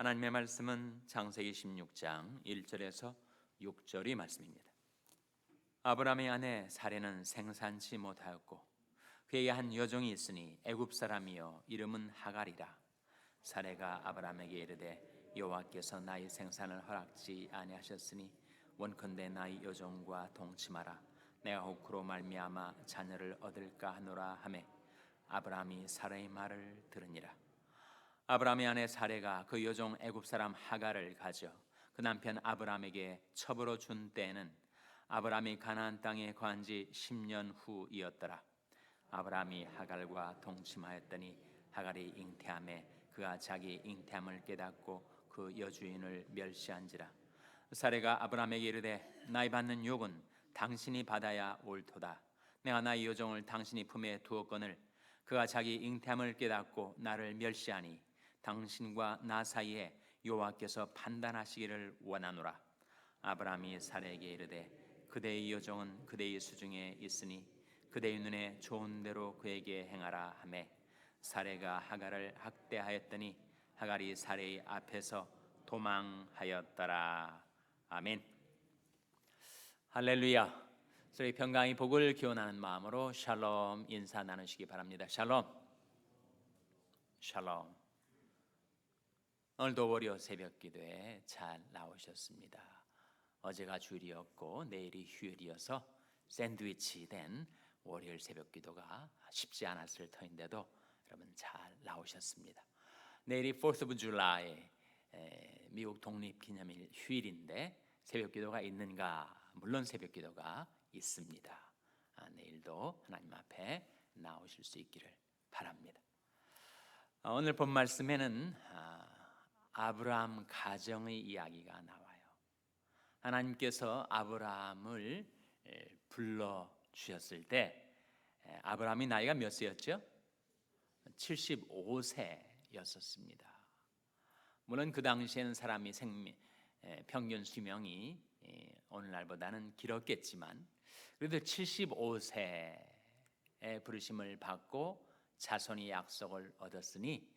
하나님의 말씀은 창세기 16장 1절에서 6절이 말씀입니다. 아브라함의 아내 사레는 생산치 못하였고 그에게 한 여종이 있으니 애굽 사람이요 이름은 하갈이라. 사레가 아브라함에게 이르되 여호와께서 나의 생산을 허락지 아니하셨으니 원컨대 나의 여종과 동침하라. 내가 혹으로 말미암아 자녀를 얻을까 하노라 하매 아브라함이 사레의 말을 들으니라. 아브라함의 아내 사레가 그 여종 애굽 사람 하갈을 가져 그 남편 아브라함에게 첩으로 준 때에는 아브라함이 가나안 땅에 거한 지 10년 후이었더라. 아브라함이 하갈과 동침하였더니 하갈이 잉태함에 그가 자기 잉태함을 깨닫고 그 여주인을 멸시한지라. 사레가 아브라함에게 이르되 나의 받는 욕은 당신이 받아야 옳도다. 내가 나의 여종을 당신이 품에 두었거늘 그가 자기 잉태함을 깨닫고 나를 멸시하니 당신과 나 사이에 여호와께서 판단하시기를 원하노라. 아브라함이 사레에게 이르되 그대의 여종은 그대의 수중에 있으니 그대의 눈에 좋은 대로 그에게 행하라 하매 사레가 하갈을 학대하였더니 하갈이 사레의 앞에서 도망하였더라. 아멘. 할렐루야. 저희 평강의 복을 기원하는 마음으로 샬롬 인사 나누시기 바랍니다. 샬롬. 샬롬. 오늘도 월요 새벽 기도에 잘 나오셨습니다. 어제가 주일이었고 내일이 휴일이어서 샌드위치 된 월요일 새벽 기도가 쉽지 않았을 터인데도 여러분 잘 나오셨습니다. 내일이 4th of July 미국 독립기념일 휴일인데 새벽 기도가 있는가? 물론 새벽 기도가 있습니다. 내일도 하나님 앞에 나오실 수 있기를 바랍니다. 오늘 본 말씀에는 아브라함 가정의 이야기가 나와요. 하나님께서 아브라함을 불러 주셨을 때 아브라함이 나이가 몇 세였죠? 75세였었습니다. 물론 그 당시에는 사람이 평균 수명이 오늘날보다는 길었겠지만 그래도 75세의 부르심을 받고 자손이 약속을 얻었으니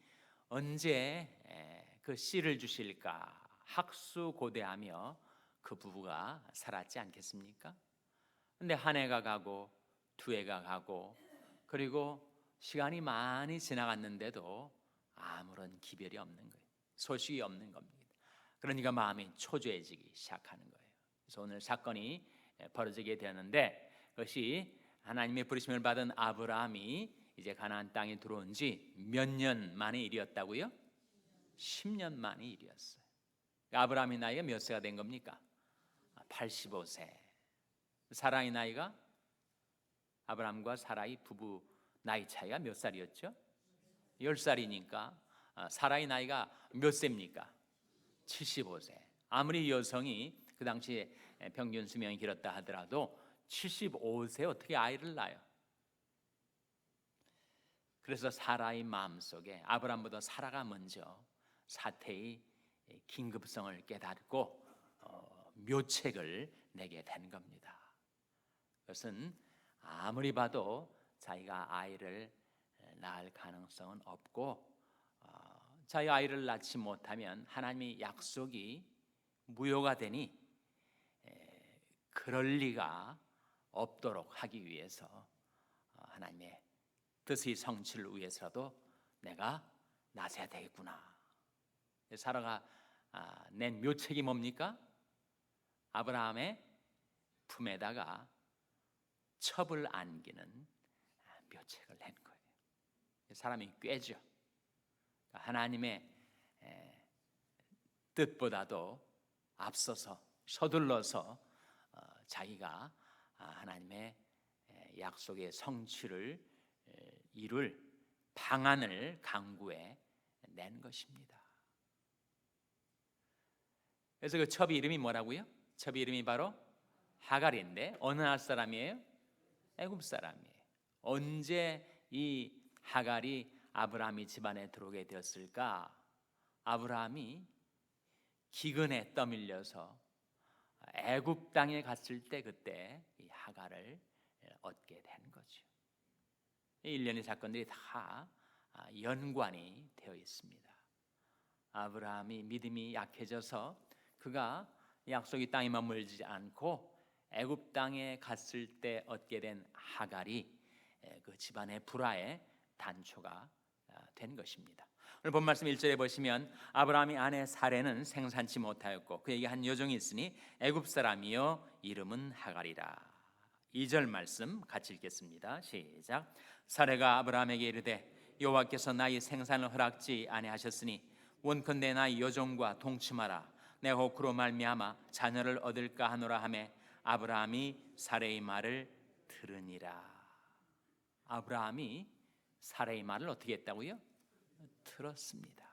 언제 그 씨를 주실까 학수고대하며 그 부부가 살았지 않겠습니까? 근데 한 해가 가고 두 해가 가고 그리고 시간이 많이 지나갔는데도 아무런 기별이 없는 거예요. 소식이 없는 겁니다. 그러니까 마음이 초조해지기 시작하는 거예요. 그래서 오늘 사건이 벌어지게 되었는데 그것이 하나님의 부르심을 받은 아브라함이 이제 가나안 땅에 들어온 지 몇 년 만의 일이었다고요? 10년 만의 일이었어요. 아브라함의 나이가 몇 세가 된 겁니까? 85세. 사라의 나이가 아브라함과 사라의 부부 나이 차이가 몇 살이었죠? 10살이니까 사라의 나이가 몇 세입니까? 75세. 아무리 여성이 그 당시에 평균 수명이 길었다 하더라도 75세에 어떻게 아이를 낳아요? 그래서 사라의 마음속에 아브라함보다 사라가 먼저 사태의 긴급성을 깨닫고 묘책을 내게 된 겁니다. 그것은 아무리 봐도 자기가 아이를 낳을 가능성은 없고 자기 아이를 낳지 못하면 하나님의 약속이 무효가 되니 그럴 리가 없도록 하기 위해서 하나님의 뜻의 성취를 위해서도 내가 낳아야 되겠구나. 사라가 낸 묘책이 뭡니까? 아브라함의 품에다가 첩을 안기는 묘책을 낸 거예요. 사람이 꾀죠. 하나님의 뜻보다도 앞서서 서둘러서 자기가 하나님의 약속의 성취를 이룰 방안을 강구해 낸 것입니다. 그래서 그 첩의 이름이 뭐라고요? 첩의 이름이 바로 하갈인데 어느 나라 사람이에요? 애굽 사람이에요. 언제 이 하갈이 아브라함이 집안에 들어오게 되었을까? 아브라함이 기근에 떠밀려서 애굽 땅에 갔을 때 그때 이 하갈을 얻게 된 거죠. 일련의 사건들이 다 연관이 되어 있습니다. 아브라함이 믿음이 약해져서 그가 약속의 땅에 머물지 않고 애굽 땅에 갔을 때 얻게 된 하갈이 그 집안의 불화의 단초가 된 것입니다. 오늘 본 말씀 1절에 보시면 아브라함의 아내 사레는 생산치 못하였고 그에게 한 여종이 있으니 애굽 사람이요 이름은 하갈이라. 2절 말씀 같이 읽겠습니다. 시작. 사레가 아브라함에게 이르되 여호와께서 나의 생산을 허락지 아니하셨으니 원컨대 나의 여종과 동침하라. 내 호크로 말미암아 자녀를 얻을까 하노라 하매 아브라함이 사레의 말을 들으니라. 아브라함이 사레의 말을 어떻게 했다고요? 들었습니다.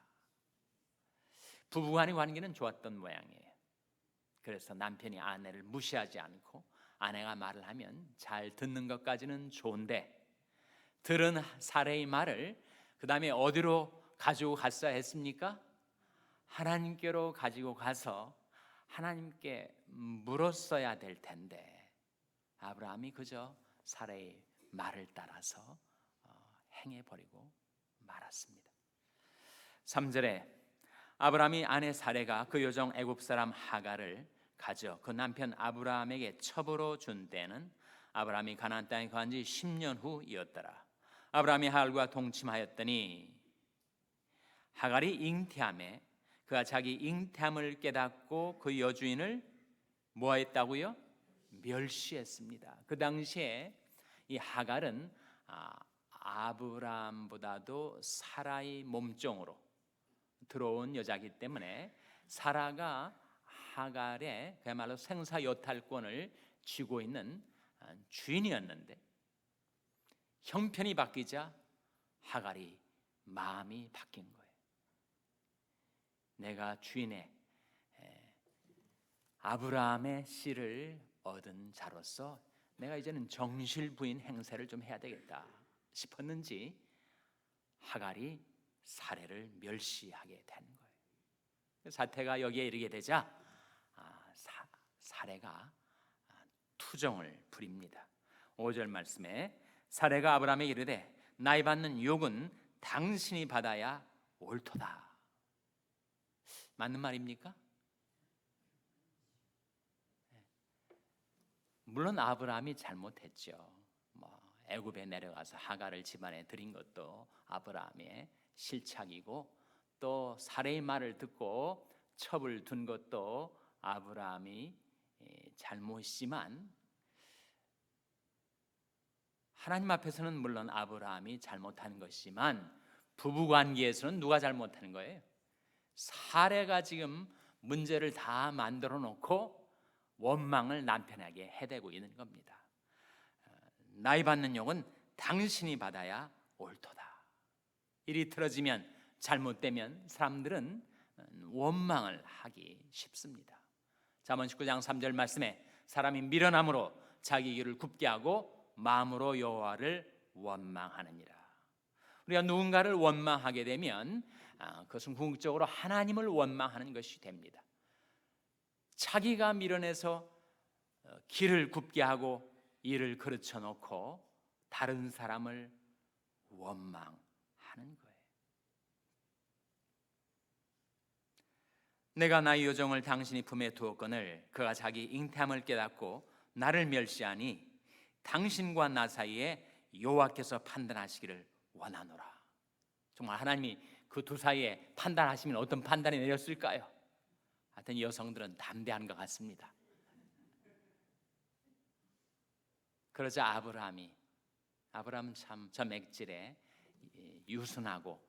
부부간의 관계는 좋았던 모양이에요. 그래서 남편이 아내를 무시하지 않고 아내가 말을 하면 잘 듣는 것까지는 좋은데 들은 사레의 말을 그 다음에 어디로 가지고 갔어야 했습니까? 하나님께로 가지고 가서 하나님께 물었어야 될 텐데 아브라함이 그저 사레의 말을 따라서 행해버리고 말았습니다. 3절에 아브라함이 아내 사레가 그 여종 애굽 사람 하갈을 가져 그 남편 아브라함에게 첩으로 준 때는 아브라함이 가나안 땅에 거한 지 10년 후이었더라. 아브라함이 하갈과 동침하였더니 하갈이 잉태함에 그가 자기 잉태함을 깨닫고 그 여주인을 뭐했다고요? 멸시했습니다. 그 당시에 이 하갈은 아브라함보다도 사라의 몸종으로 들어온 여자이기 때문에 사라가 하갈의 그야말로 생사여탈권을 쥐고 있는 주인이었는데 형편이 바뀌자 하갈이 마음이 바뀐 거예요. 내가 주인의 아브라함의 씨를 얻은 자로서 내가 이제는 정실부인 행세를 좀 해야 되겠다 싶었는지 하갈이 사레를 멸시하게 된 거예요. 사태가 여기에 이르게 되자 사레가 투정을 부립니다. 5절 말씀에 사레가 아브라함에게 이르되 나이 받는 욕은 당신이 받아야 옳도다. 맞는 말입니까? 물론 아브라함이 잘못했죠. 애굽에 내려가서 하갈을 집안에 들인 것도 아브라함의 실착이고 또 사레의 말을 듣고 첩을 둔 것도 아브라함이 잘못이지만 하나님 앞에서는 물론 아브라함이 잘못한 것이지만 부부관계에서는 누가 잘못하는 거예요? 사레가 지금 문제를 다 만들어 놓고 원망을 남편에게 해대고 있는 겁니다. 나이 받는 욕은 당신이 받아야 옳도다. 일이 틀어지면 잘못되면 사람들은 원망을 하기 쉽습니다. 잠언 19장 3절 말씀에 사람이 미련함으로 자기 길을 굽게 하고 마음으로 여호와를 원망하느니라. 우리가 누군가를 원망하게 되면 그것은 궁극적으로 하나님을 원망하는 것이 됩니다. 자기가 미련해서 길을 굽게 하고 일을 그르쳐 놓고 다른 사람을 원망하는 거예요. 내가 나의 여종을 당신이 품에 두었거늘 그가 자기 잉태함을 깨닫고 나를 멸시하니 당신과 나 사이에 여호와께서 판단하시기를 원하노라. 정말 하나님이 그 두 사이에 판단하시면 어떤 판단이 내렸을까요? 하여튼 여성들은 담대한 것 같습니다. 그러자 아브라함은 참 저 맥질에 유순하고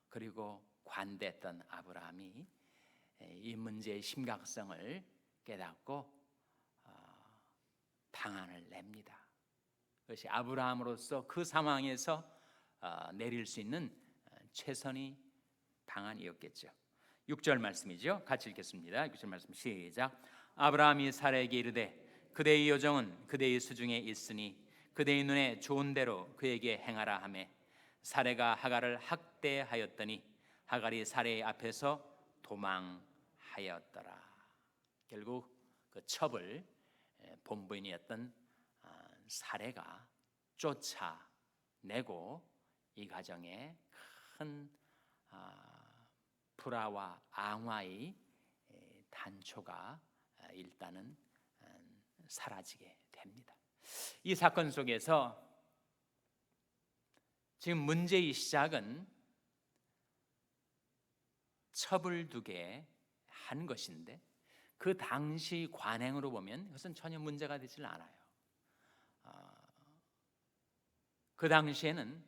그리고 관대했던 아브라함이 이 문제의 심각성을 깨닫고 방안을 냅니다. 그것이 아브라함으로서 그 상황에서 내릴 수 있는 최선의 방안이었겠죠. 6절 말씀이죠. 같이 읽겠습니다. 6절 말씀 시작. 아브라함이 사라에게 이르되 그대의 여종은 그대의 수중에 있으니 그대의 눈에 좋은 대로 그에게 행하라 하매 사레가 하갈을 학대하였더니 하갈이 사레의 앞에서 도망하였더라. 결국 그 첩을 본부인이었던 사레가 쫓아내고 이 가정에 큰 불화와 앙화의 단초가 일단은 사라지게 됩니다. 이 사건 속에서 지금 문제의 시작은 첩을 두게 한 것인데 그 당시 관행으로 보면 그것은 전혀 문제가 되질 않아요. 그 당시에는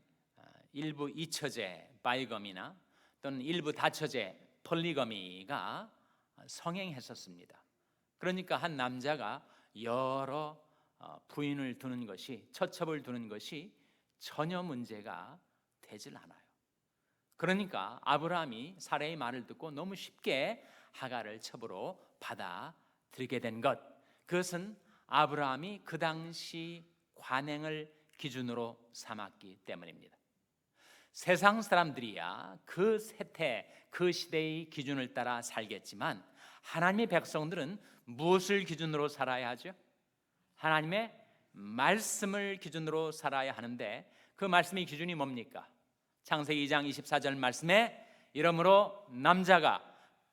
일부 이처제 바이거미나 또는 일부 다처제 폴리거미가 성행했었습니다. 그러니까 한 남자가 여러 부인을 두는 것이, 처첩을 두는 것이 전혀 문제가 되질 않아요. 그러니까 아브라함이 사레의 말을 듣고 너무 쉽게 하갈을 첩으로 받아들이게 된 것, 그것은 아브라함이 그 당시 관행을 기준으로 삼았기 때문입니다. 세상 사람들이야 그 세태, 그 시대의 기준을 따라 살겠지만 하나님의 백성들은 무엇을 기준으로 살아야 하죠? 하나님의 말씀을 기준으로 살아야 하는데 그 말씀의 기준이 뭡니까? 창세기 2장 24절 말씀에 이러므로 남자가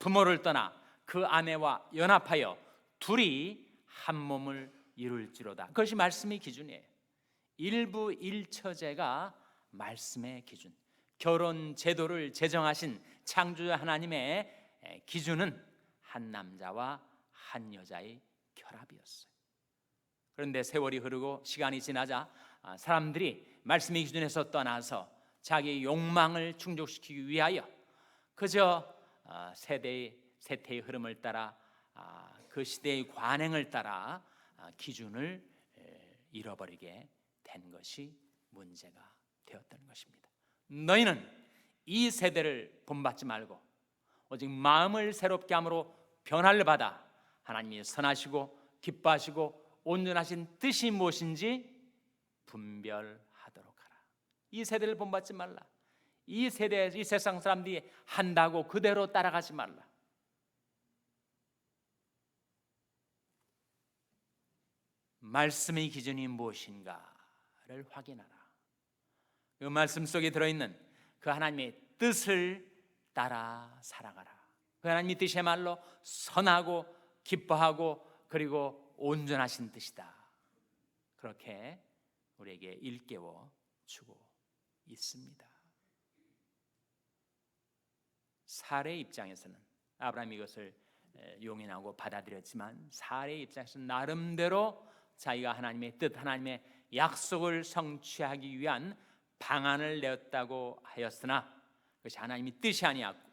부모를 떠나 그 아내와 연합하여 둘이 한 몸을 이룰지로다. 그것이 말씀의 기준이에요. 일부 일처제가 말씀의 기준, 결혼 제도를 제정하신 창조자 하나님의 기준은 한 남자와 한 여자의 결합이었어요. 그런데 세월이 흐르고 시간이 지나자 사람들이 말씀의 기준에서 떠나서 자기의 욕망을 충족시키기 위하여 그저 세태의 흐름을 따라 그 시대의 관행을 따라 기준을 잃어버리게 된 것이 문제가 되었던 것입니다. 너희는 이 세대를 본받지 말고 오직 마음을 새롭게 함으로 변화를 받아 하나님이 선하시고 기뻐하시고 온전하신 뜻이 무엇인지 분별하도록 하라. 이 세대를 본받지 말라. 이 세상 사람들이 한다고 그대로 따라가지 말라. 말씀의 기준이 무엇인가를 확인하라. 그 말씀 속에 들어있는 그 하나님의 뜻을 따라 살아가라. 그 하나님의 뜻이야말로 선하고 기뻐하고 그리고 온전하신 뜻이다. 그렇게 우리에게 일깨워 주고 있습니다. 사례의 입장에서는 아브라함이 이것을 용인하고 받아들였지만 사례의 입장에서는 나름대로 자기가 하나님의 뜻, 하나님의 약속을 성취하기 위한 방안을 내었다고 하였으나 그것이 하나님의 뜻이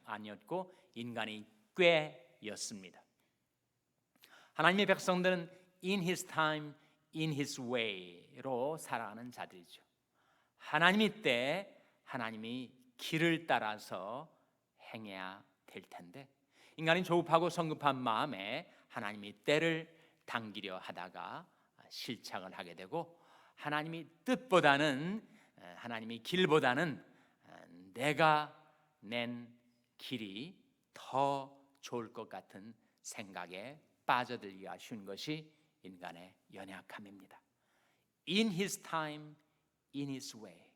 아니었고 인간의 꾀였습니다. 하나님의 백성들은 in his time, in his way로 살아가는 자들이죠. 하나님의 때 하나님이 길을 따라서 행해야 될 텐데 인간이 조급하고 성급한 마음에 하나님의 때를 당기려 하다가 실착을 하게 되고 하나님의 뜻보다는 하나님의 길보다는 내가 낸 길이 더 좋을 것 같은 생각에 빠져들기가 쉬운 것이 인간의 연약함입니다. In his time, in his way.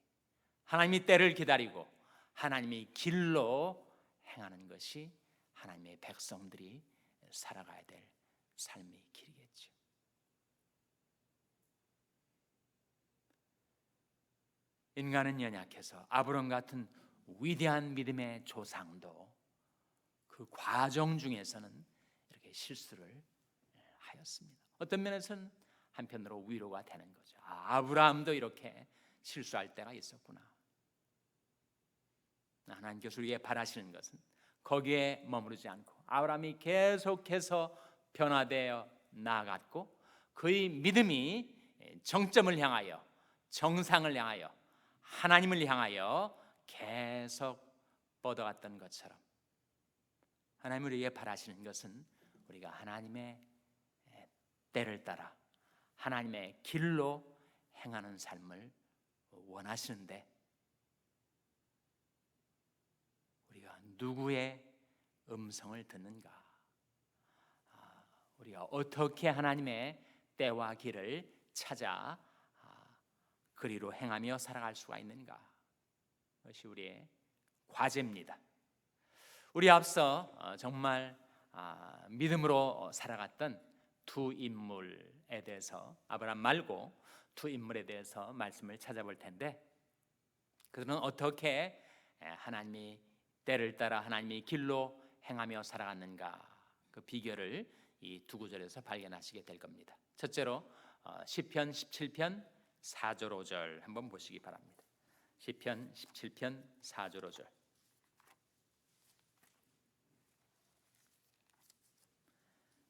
하나님의 때를 기다리고 하나님의 길로 행하는 것이 하나님의 백성들이 살아가야 될 삶의 길이겠죠. 인간은 연약해서 아브람 같은 위대한 믿음의 조상도 그 과정 중에서는 이렇게 실수를 하였습니다. 어떤 면에서는 한편으로 위로가 되는 거죠. 아브라함도 이렇게 실수할 때가 있었구나. 하나님께서 우리에게 바라시는 것은 거기에 머무르지 않고 아브라함이 계속해서 변화되어 나아갔고 그의 믿음이 정점을 향하여 정상을 향하여 하나님을 향하여 계속 뻗어갔던 것처럼 하나님 우리에게 바라시는 것은 우리가 하나님의 때를 따라 하나님의 길로 행하는 삶을 원하시는데 우리가 누구의 음성을 듣는가? 우리가 어떻게 하나님의 때와 길을 찾아 그리로 행하며 살아갈 수가 있는가? 그것이 우리의 과제입니다. 우리 앞서 정말 믿음으로 살아갔던 두 인물에 대해서, 아브라함 말고 두 인물에 대해서 말씀을 찾아볼 텐데, 그들은 어떻게 하나님이 때를 따라 하나님의 길로 행하며 살아갔는가, 그 비결을 이 두 구절에서 발견하시게 될 겁니다. 첫째로 시편 17편 4절 5절 한번 보시기 바랍니다. 시편 17편 4절 5절.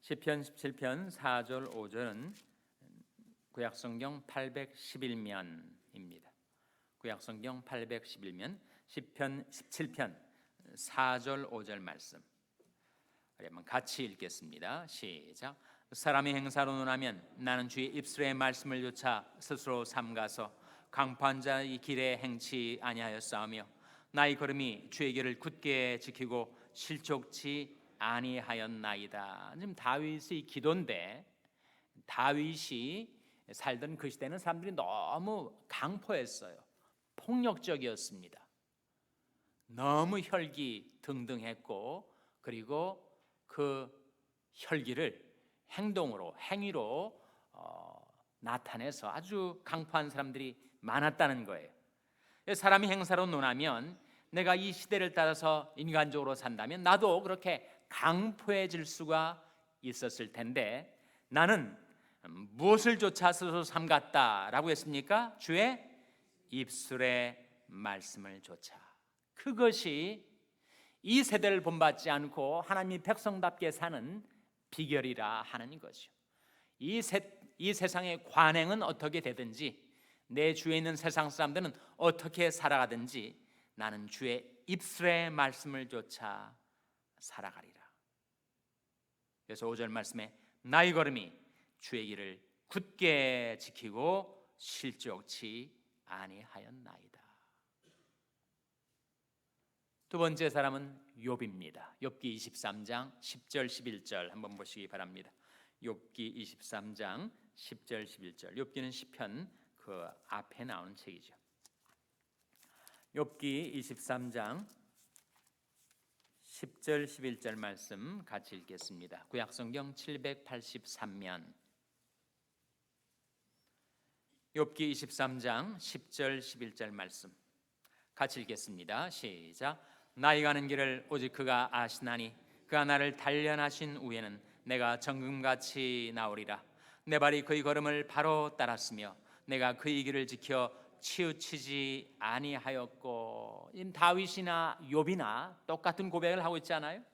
시편 17편 4절 5절은 구약성경 811면입니다. 구약성경 811면 시편 17편 4절 5절 말씀, 한번 같이 읽겠습니다. 시작. 사람의 행사로 논하면 나는 주의 입술의 말씀을 조차 스스로 삼가서 강포한 자의 길에 행치 아니하였사오며 나의 걸음이 주의 길을 굳게 지키고 실족치 아니하였나이다. 지금 다윗의 기도인데, 다윗이 살던 그 시대는 사람들이 너무 강포했어요. 폭력적이었습니다. 너무 혈기등등했고, 그리고 그 혈기를 행동으로, 행위로 나타내서 아주 강포한 사람들이 많았다는 거예요. 사람이 행사로 논하면 내가 이 시대를 따라서 인간적으로 산다면 나도 그렇게 강포해질 수가 있었을 텐데, 나는 무엇을 조차 스스로 삼갔다라고 했습니까? 주의 입술의 말씀을 조차. 그것이 이 세대를 본받지 않고 하나님이 백성답게 사는 비결이라 하는 것이요. 이 세상의 관행은 어떻게 되든지, 내 주위에 있는 세상 사람들은 어떻게 살아가든지 나는 주의 입술의 말씀을 조차 살아가리라. 그래서 5절 말씀에 나의 걸음이 주의 길을 굳게 지키고 실족치 아니하였나이다. 두 번째 사람은 욥입니다. 욥기 23장 10절 11절 한번 보시기 바랍니다. 욥기 23장 10절 11절. 욥기는 시편 그 앞에 나오는 책이죠. 욥기 23장 10절 11절 말씀 같이 읽겠습니다. 구약성경 783면 욥기 23장 10절 11절 말씀 같이 읽겠습니다. 시작. 나의 가는 길을 오직 그가 아시나니 그가 나를 단련하신 후에는 내가 정금같이 나오리라. 내 발이 그의 걸음을 바로 따랐으며 내가 그의 길을 지켜 치우치지 아니하였고. 다윗이나 욥이나 똑같은 고백을 하고 있지 않아요?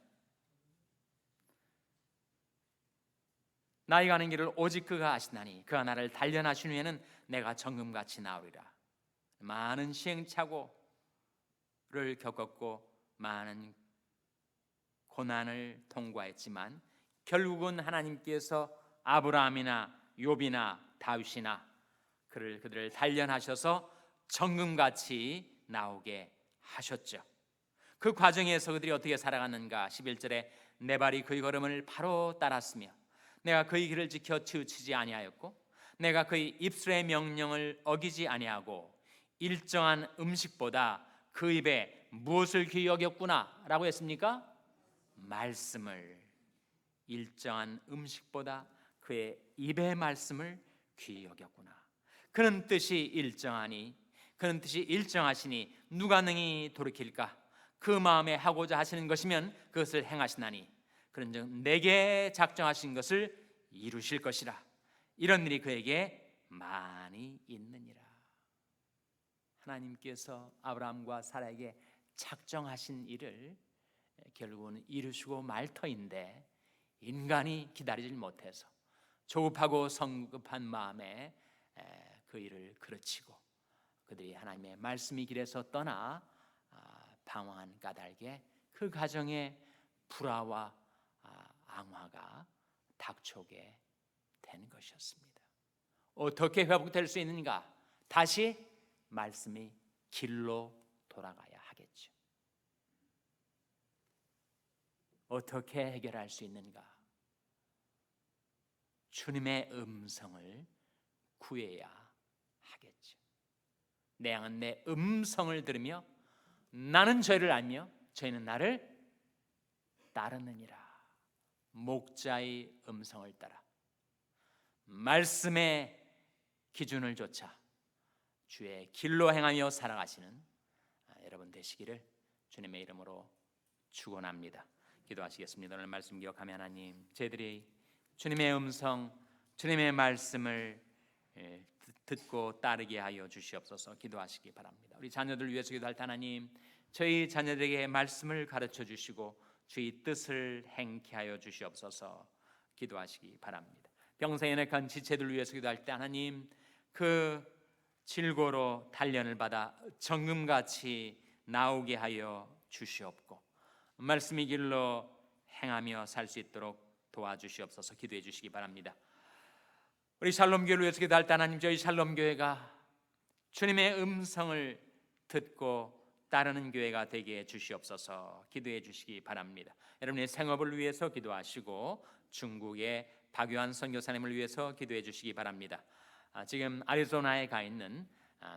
나의 가는 길을 오직 그가 아시나니 그가 나를 단련하신 후에는 내가 정금같이 나오리라. 많은 시행착오를 겪었고 많은 고난을 통과했지만 결국은 하나님께서 아브라함이나 욥이나 다윗이나 그들을 단련하셔서 정금같이 나오게 하셨죠. 그 과정에서 그들이 어떻게 살아갔는가? 11절에 내 발이 그의 걸음을 바로 따랐으며 내가 그의 길을 지켜 치우치지 아니하였고 내가 그의 입술의 명령을 어기지 아니하고 일정한 음식보다 그 입에 무엇을 귀히 여겼구나 라고 했습니까? 말씀을. 일정한 음식보다 그의 입의 말씀을 귀히 여겼구나. 그런 뜻이 일정하니, 그런 뜻이 일정하시니 누가 능히 돌이킬까? 그 마음에 하고자 하시는 것이면 그것을 행하시나니 그런즉 내게 작정하신 것을 이루실 것이라. 이런 일이 그에게 많이 있느니라. 하나님께서 아브라함과 사라에게 작정하신 일을 결국은 이루시고 말 터인데 인간이 기다리질 못해서 조급하고 성급한 마음에 그 일을 그르치고 그들이 하나님의 말씀이 길에서 떠나 방황한 까닭에 그 가정에 불화와 앙화가 닥쳐오게 된 것이었습니다. 어떻게 회복될 수 있는가? 다시 말씀이 길로 돌아가야 하겠죠. 어떻게 해결할 수 있는가? 주님의 음성을 구해야 하겠죠. 내 양은 내 음성을 들으며 나는 저희를 알며 저희는 나를 따르느니라. 목자의 음성을 따라 말씀의 기준을 좇아 주의 길로 행하며 살아가시는 여러분 되시기를 주님의 이름으로 축원합니다. 기도하시겠습니다. 오늘 말씀 기억하며 하나님, 저희들이 주님의 음성, 주님의 말씀을 듣고 따르게 하여 주시옵소서. 기도하시기 바랍니다. 우리 자녀들 위해서 기도할 때 하나님, 저희 자녀들에게 말씀을 가르쳐 주시고 주의 뜻을 행케 하여 주시옵소서. 기도하시기 바랍니다. 평생에 연약한 지체들 위해서 기도할 때 하나님, 그 질고로 단련을 받아 정금같이 나오게 하여 주시옵고 말씀의 길로 행하며 살 수 있도록 도와주시옵소서. 기도해 주시기 바랍니다. 우리 샬롬교회를 위해서 기도할 때 하나님, 저희 샬롬교회가 주님의 음성을 듣고 따르는 교회가 되게 해 주시옵소서. 기도해 주시기 바랍니다. 여러분의 생업을 위해서 기도하시고 중국의 박유한 선교사님을 위해서 기도해 주시기 바랍니다. 지금 아리조나에 가 있는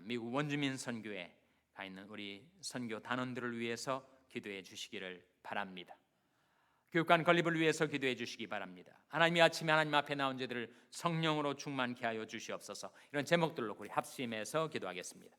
미국 원주민 선교에 가 있는 우리 선교 단원들을 위해서 기도해 주시기를 바랍니다. 교육관 건립을 위해서 기도해 주시기 바랍니다. 하나님이 아침에 하나님 앞에 나온 자들을 성령으로 충만케 하여 주시옵소서. 이런 제목들로 우리 합심해서 기도하겠습니다.